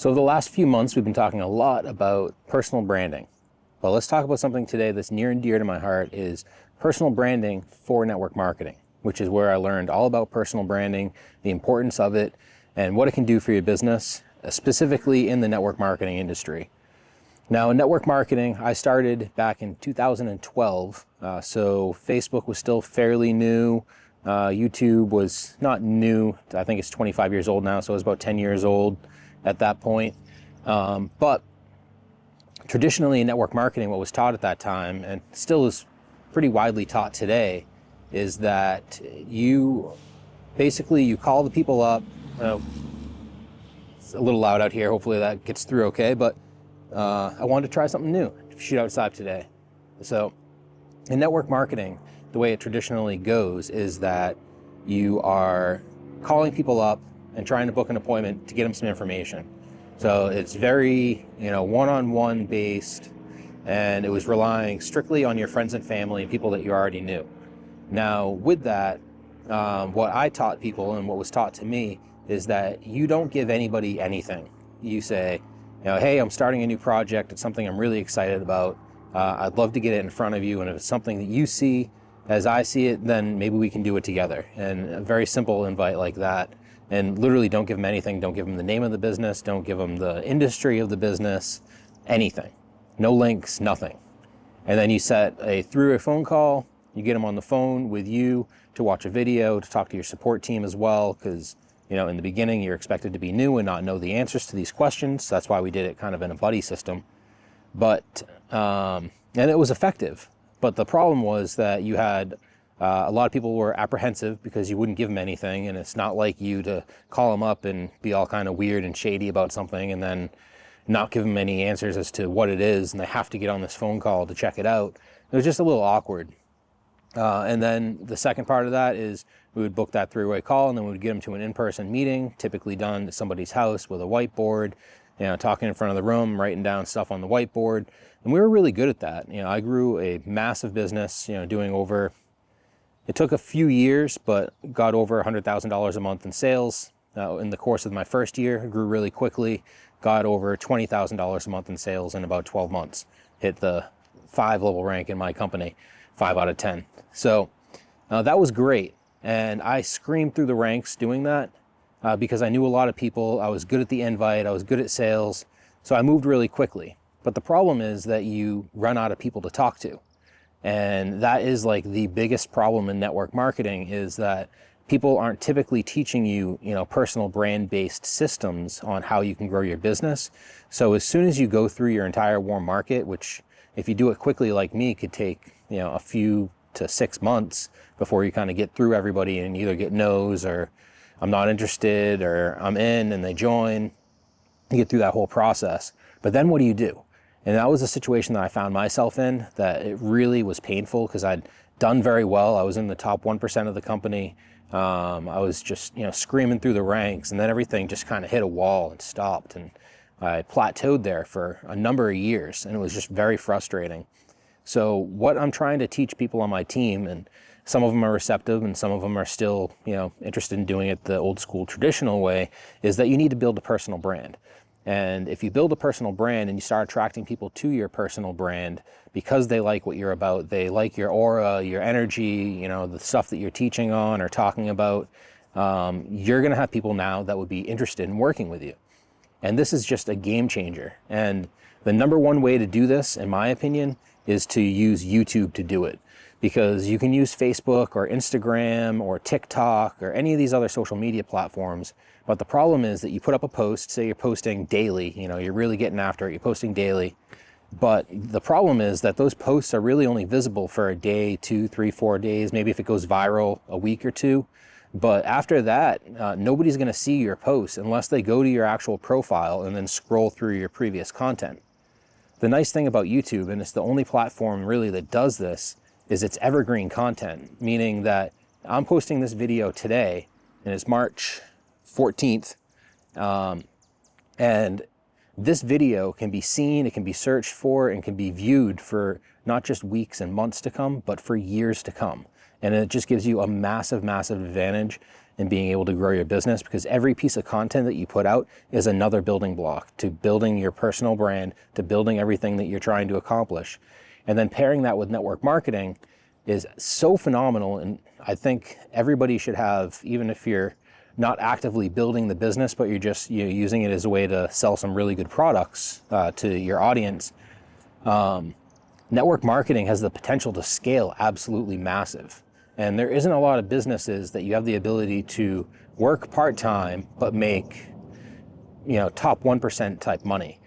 So the last few months, we've been talking a lot about personal branding. But let's talk about something today that's near and dear to my heart is personal branding for network marketing, which is where I learned all about personal branding, the importance of it, and what it can do for your business, specifically in the network marketing industry. Now, in network marketing, I started back in 2012. So Facebook was still fairly new. YouTube was not new. I think it's 25 years old now, so it was about 10 years old at that point. But traditionally in network marketing, what was taught at that time, and still is pretty widely taught today, is that you call the people up. It's a little loud out here. Hopefully that gets through okay. But I wanted to try something new, shoot outside today. So in network marketing, the way it traditionally goes is that you are calling people up and trying to book an appointment to get them some information. So it's very, one-on-one based, and it was relying strictly on your friends and family and people that you already knew. Now, with that, what I taught people and what was taught to me is that you don't give anybody anything. You say, hey, I'm starting a new project. It's something I'm really excited about. I'd love to get it in front of you. And if it's something that you see as I see it, then maybe we can do it together. And a very simple invite like that. And literally don't give them anything. Don't give them the name of the business. Don't give them the industry of the business, anything. No links, nothing. And then you through a phone call, you get them on the phone with you to watch a video, to talk to your support team as well. Because, in the beginning, you're expected to be new and not know the answers to these questions. That's why we did it kind of in a buddy system. But, and it was effective. But the problem was that you had a lot of people were apprehensive because you wouldn't give them anything, and it's not like you to call them up and be all kind of weird and shady about something and then not give them any answers as to what it is, and they have to get on this phone call to check it out. It was just a little awkward. And then the second part of that is we would book that three-way call, and then we would get them to an in-person meeting, typically done at somebody's house with a whiteboard, talking in front of the room, writing down stuff on the whiteboard. And we were really good at that. I grew a massive business, doing over... It took a few years, but got over $100,000 a month in sales. In the course of my first year, grew really quickly, got over $20,000 a month in sales in about 12 months. Hit the 5-level rank in my company, 5 out of 10. So that was great. And I screamed through the ranks doing that because I knew a lot of people. I was good at the invite. I was good at sales. So I moved really quickly. But the problem is that you run out of people to talk to. And that is like the biggest problem in network marketing, is that people aren't typically teaching you, personal brand-based systems on how you can grow your business. So as soon as you go through your entire warm market, which if you do it quickly like me, could take, a few to 6 months before you kind of get through everybody and either get no's or I'm not interested or I'm in and they join. You get through that whole process. But then what do you do? And that was a situation that I found myself in, that it really was painful because I'd done very well. I was in the top 1% of the company. I was just, screaming through the ranks, and then everything just kind of hit a wall and stopped. And I plateaued there for a number of years, and it was just very frustrating. So what I'm trying to teach people on my team, and some of them are receptive and some of them are still, interested in doing it the old school traditional way, is that you need to build a personal brand. And if you build a personal brand and you start attracting people to your personal brand because they like what you're about, they like your aura, your energy, the stuff that you're teaching on or talking about, you're going to have people now that would be interested in working with you. And this is just a game changer. And the number one way to do this, in my opinion, is to use YouTube to do it. Because you can use Facebook or Instagram or TikTok or any of these other social media platforms. But the problem is that you put up a post, say you're posting daily, you're really getting after it, you're posting daily. But the problem is that those posts are really only visible for a day, 2, 3, 4 days, maybe if it goes viral, a week or two. But after that, nobody's going to see your posts unless they go to your actual profile and then scroll through your previous content. The nice thing about YouTube, and it's the only platform really that does this, is it's evergreen content, meaning that I'm posting this video today, and it's March 14th, and this video can be seen, it can be searched for, and can be viewed for not just weeks and months to come, but for years to come. And it just gives you a massive, massive advantage. in being able to grow your business, because every piece of content that you put out is another building block to building your personal brand, to building everything that you're trying to accomplish. And then pairing that with network marketing is so phenomenal. And I think everybody should have, even if you're not actively building the business, but you're just using it as a way to sell some really good products to your audience, network marketing has the potential to scale absolutely massive. And there isn't a lot of businesses that you have the ability to work part-time but make, top 1% type money.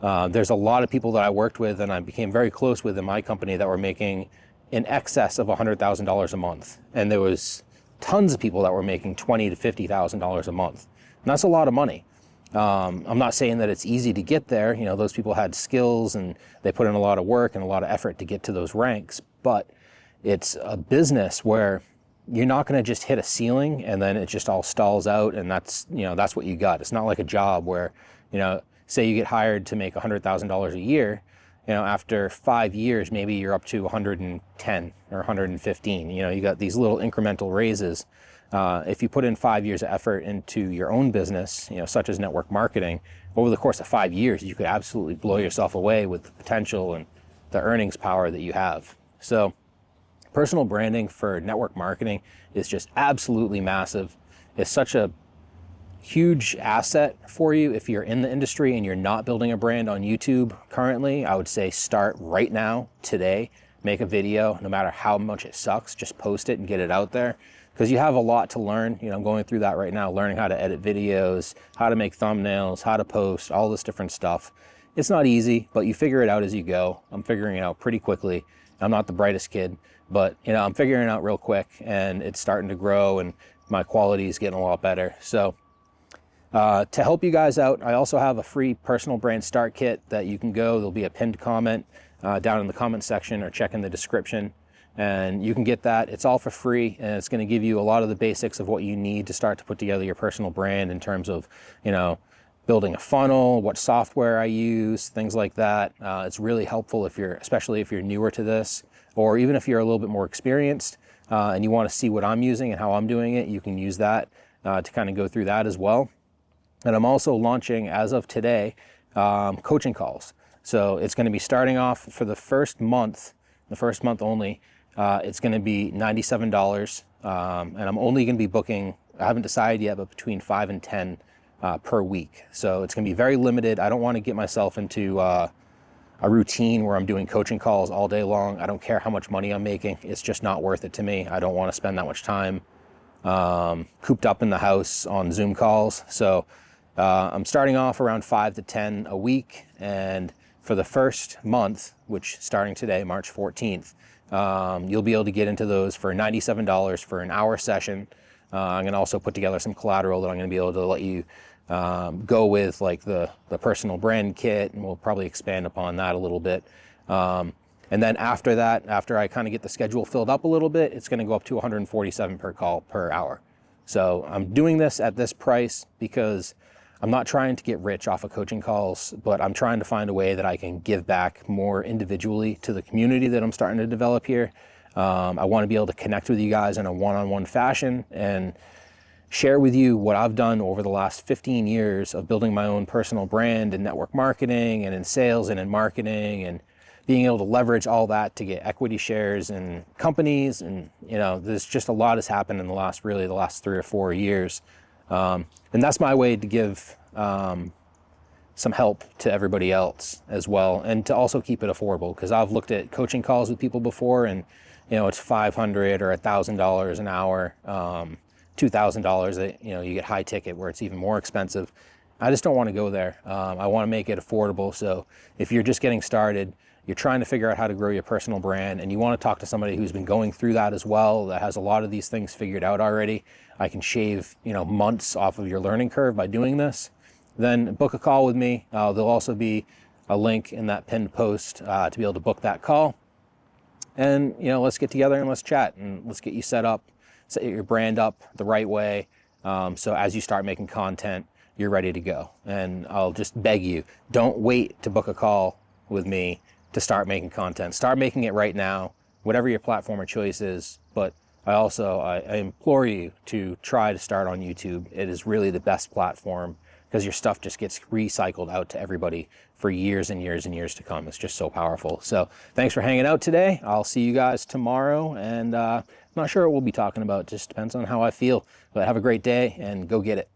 There's a lot of people that I worked with and I became very close with in my company that were making in excess of $100,000 a month. And there was tons of people that were making $20,000 to $50,000 a month. And that's a lot of money. I'm not saying that it's easy to get there. Those people had skills and they put in a lot of work and a lot of effort to get to those ranks. But it's a business where you're not going to just hit a ceiling and then it just all stalls out and that's what you got. It's not like a job where, say you get hired to make $100,000 a year, after 5 years, maybe you're up to 110 or 115. You got these little incremental raises. If you put in 5 years of effort into your own business, such as network marketing, over the course of 5 years, you could absolutely blow yourself away with the potential and the earnings power that you have. So personal branding for network marketing is just absolutely massive. It's such a huge asset for you. If you're in the industry and you're not building a brand on YouTube currently, I would say start right now, today. Make a video, no matter how much it sucks, just post it and get it out there. Because you have a lot to learn. I'm going through that right now, learning how to edit videos, how to make thumbnails, how to post, all this different stuff. It's not easy, but you figure it out as you go. I'm figuring it out pretty quickly. I'm not the brightest kid, but I'm figuring it out real quick and it's starting to grow and my quality is getting a lot better. So to help you guys out, I also have a free personal brand start kit that you can go. There'll be a pinned comment down in the comment section or check in the description. And you can get that. It's all for free and it's going to give you a lot of the basics of what you need to start to put together your personal brand in terms of, building a funnel, what software I use, things like that. It's really helpful especially if you're newer to this, or even if you're a little bit more experienced and you want to see what I'm using and how I'm doing it, you can use that to kind of go through that as well. And I'm also launching, as of today, coaching calls. So it's going to be starting off for the first month only. It's going to be $97, and I'm only going to be booking, I haven't decided yet, but between 5 and 10 per week. So it's going to be very limited. I don't want to get myself into a routine where I'm doing coaching calls all day long. I don't care how much money I'm making. It's just not worth it to me. I don't want to spend that much time cooped up in the house on Zoom calls. So I'm starting off around 5 to 10 a week. And for the first month, which starting today, March 14th, you'll be able to get into those for $97 for an hour session. I'm going to also put together some collateral that I'm going to be able to let you go with, like the personal brand kit, and we'll probably expand upon that a little bit. And then after that, after I kind of get the schedule filled up a little bit, it's going to go up to $147 per call per hour. So I'm doing this at this price because I'm not trying to get rich off of coaching calls, but I'm trying to find a way that I can give back more individually to the community that I'm starting to develop here. I want to be able to connect with you guys in a one-on-one fashion and share with you what I've done over the last 15 years of building my own personal brand in network marketing and in sales and in marketing, and being able to leverage all that to get equity shares in companies. And there's just a lot has happened in the last 3 or 4 years. And that's my way to give some help to everybody else as well, and to also keep it affordable, because I've looked at coaching calls with people before and it's $500 or $1,000 an hour, $2,000. You get high ticket where it's even more expensive. I just don't want to go there. I want to make it affordable. So if you're just getting started, you're trying to figure out how to grow your personal brand, and you want to talk to somebody who's been going through that as well, that has a lot of these things figured out already, I can shave months off of your learning curve by doing this, then book a call with me. There'll also be a link in that pinned post to be able to book that call. And let's get together and let's chat and let's get you set your brand up the right way. So as you start making content, you're ready to go. And I'll just beg you, don't wait to book a call with me to start making content. Start making it right now, whatever your platform of choice is. But I implore you to try to start on YouTube. It is really the best platform because your stuff just gets recycled out to everybody for years and years and years to come. It's just so powerful. So thanks for hanging out today. I'll see you guys tomorrow, and I'm not sure what we'll be talking about. It just depends on how I feel. But have a great day and go get it.